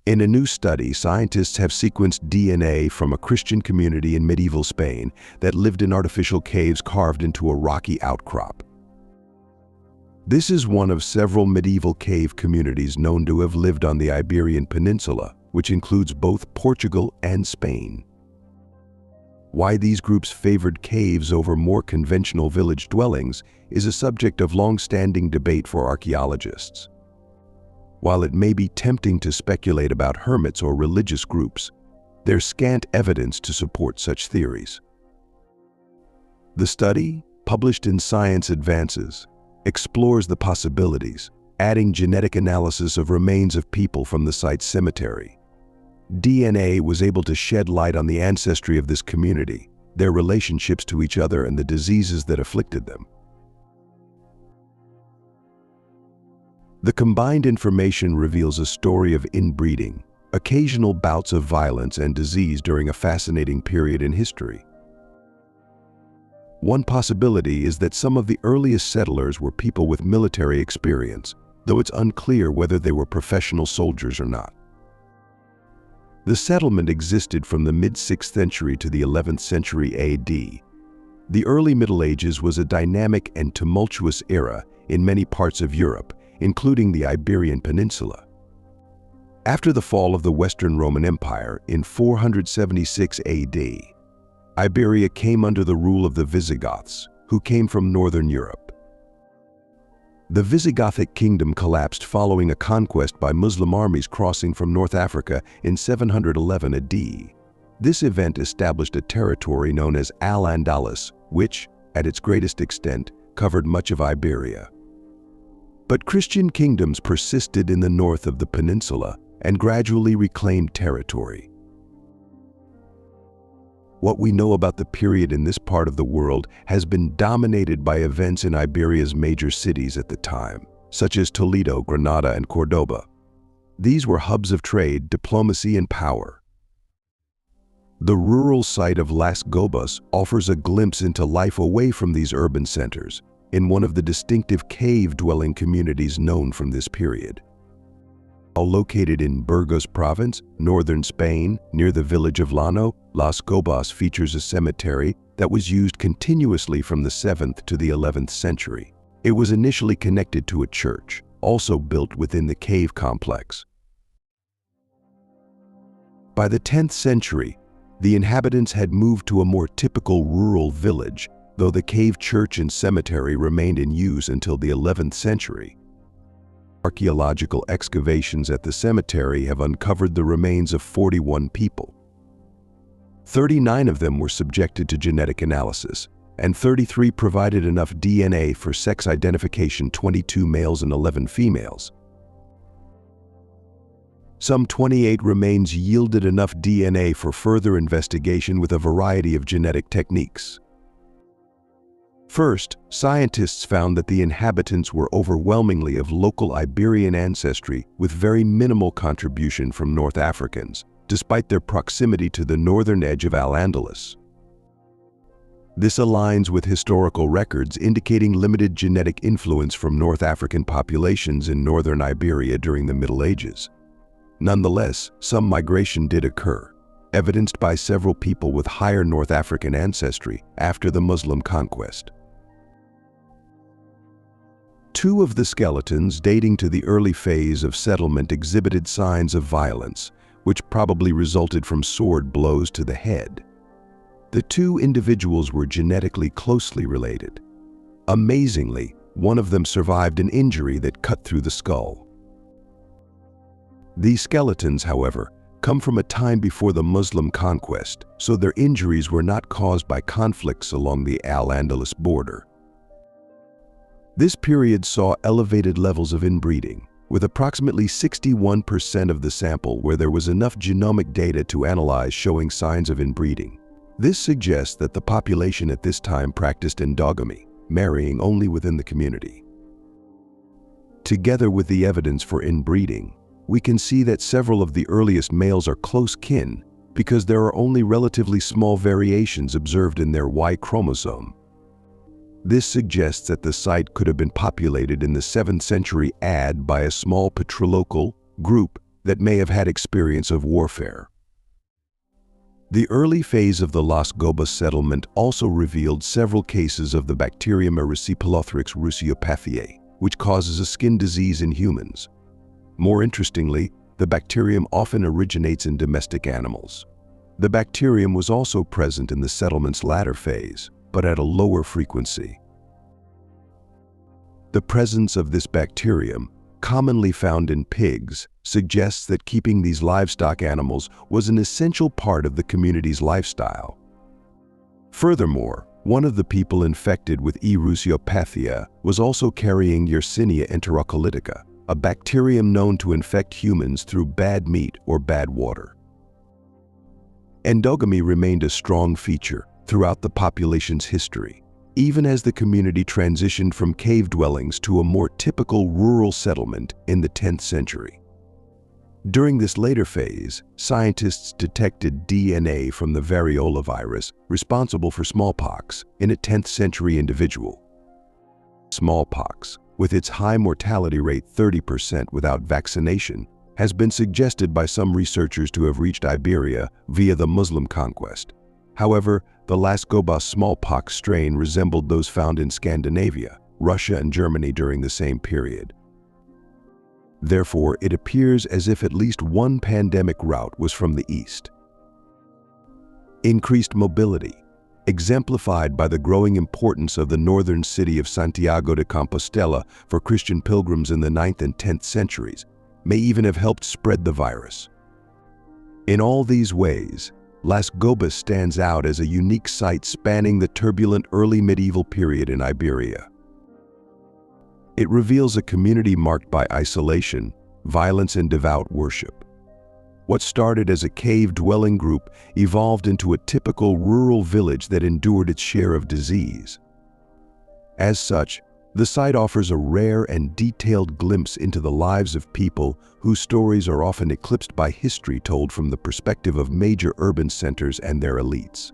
In a new study, scientists have sequenced DNA from a Christian community in medieval Spain that lived in artificial caves carved into a rocky outcrop. This is one of several medieval cave communities known to have lived on the Iberian Peninsula, which includes both Portugal and Spain. Why these groups favored caves over more conventional village dwellings is a subject of long-standing debate for archaeologists. While it may be tempting to speculate about hermits or religious groups, there's scant evidence to support such theories. The study, published in Science Advances, explores the possibilities, adding genetic analysis of remains of people from the site's cemetery. DNA was able to shed light on the ancestry of this community, their relationships to each other, and the diseases that afflicted them. The combined information reveals a story of inbreeding, occasional bouts of violence and disease during a fascinating period in history. One possibility is that some of the earliest settlers were people with military experience, though it's unclear whether they were professional soldiers or not. The settlement existed from the mid-6th century to the 11th century AD. The early Middle Ages was a dynamic and tumultuous era in many parts of Europe, including the Iberian Peninsula. After the fall of the Western Roman Empire in 476 AD, Iberia came under the rule of the Visigoths, who came from northern Europe. The Visigothic kingdom collapsed following a conquest by Muslim armies crossing from North Africa in 711 AD. This event established a territory known as Al-Andalus, which, at its greatest extent, covered much of Iberia. But Christian kingdoms persisted in the north of the peninsula and gradually reclaimed territory. What we know about the period in this part of the world has been dominated by events in Iberia's major cities at the time, such as Toledo, Granada, and Cordoba. These were hubs of trade, diplomacy, and power. The rural site of Las Gobas offers a glimpse into life away from these urban centers, in one of the distinctive cave-dwelling communities known from this period. Located in Burgos province, northern Spain, near the village of Llano, Las Gobas features a cemetery that was used continuously from the 7th to the 11th century. It was initially connected to a church, also built within the cave complex. By the 10th century, the inhabitants had moved to a more typical rural village, though the cave church and cemetery remained in use until the 11th century. Archaeological excavations at the cemetery have uncovered the remains of 41 people. 39 of them were subjected to genetic analysis, and 33 provided enough DNA for sex identification: 22 males and 11 females. Some 28 remains yielded enough DNA for further investigation with a variety of genetic techniques. First, scientists found that the inhabitants were overwhelmingly of local Iberian ancestry with very minimal contribution from North Africans, despite their proximity to the northern edge of Al-Andalus. This aligns with historical records indicating limited genetic influence from North African populations in northern Iberia during the Middle Ages. Nonetheless, some migration did occur, evidenced by several people with higher North African ancestry after the Muslim conquest. Two of the skeletons dating to the early phase of settlement exhibited signs of violence, which probably resulted from sword blows to the head. The two individuals were genetically closely related. Amazingly, one of them survived an injury that cut through the skull. These skeletons, however, come from a time before the Muslim conquest, so their injuries were not caused by conflicts along the Al-Andalus border. This period saw elevated levels of inbreeding, with approximately 61% of the sample where there was enough genomic data to analyze showing signs of inbreeding. This suggests that the population at this time practiced endogamy, marrying only within the community. Together with the evidence for inbreeding, we can see that several of the earliest males are close kin because there are only relatively small variations observed in their Y chromosome. This suggests that the site could have been populated in the 7th century AD by a small patrilocal group that may have had experience of warfare. The early phase of the Las Gobas settlement also revealed several cases of the bacterium Erysipelotheryx ruseopathiae, which causes a skin disease in humans. More interestingly, the bacterium often originates in domestic animals. The bacterium was also present in the settlement's latter phase, but at a lower frequency. The presence of this bacterium, commonly found in pigs, suggests that keeping these livestock animals was an essential part of the community's lifestyle. Furthermore, one of the people infected with E. ruseopathia was also carrying Yersinia enterocolytica, a bacterium known to infect humans through bad meat or bad water. Endogamy remained a strong feature throughout the population's history, even as the community transitioned from cave dwellings to a more typical rural settlement in the 10th century. During this later phase, scientists detected DNA from the variola virus responsible for smallpox in a 10th century individual. Smallpox, with its high mortality rate 30% without vaccination, has been suggested by some researchers to have reached Iberia via the Muslim conquest. However, the Las Gobas smallpox strain resembled those found in Scandinavia, Russia, and Germany during the same period. Therefore, it appears as if at least one pandemic route was from the east. Increased mobility, exemplified by the growing importance of the northern city of Santiago de Compostela for Christian pilgrims in the 9th and 10th centuries, may even have helped spread the virus. In all these ways, Las Gobas stands out as a unique site spanning the turbulent early medieval period in Iberia. It reveals a community marked by isolation, violence, and devout worship. What started as a cave-dwelling group evolved into a typical rural village that endured its share of disease. As such, the site offers a rare and detailed glimpse into the lives of people whose stories are often eclipsed by history told from the perspective of major urban centers and their elites.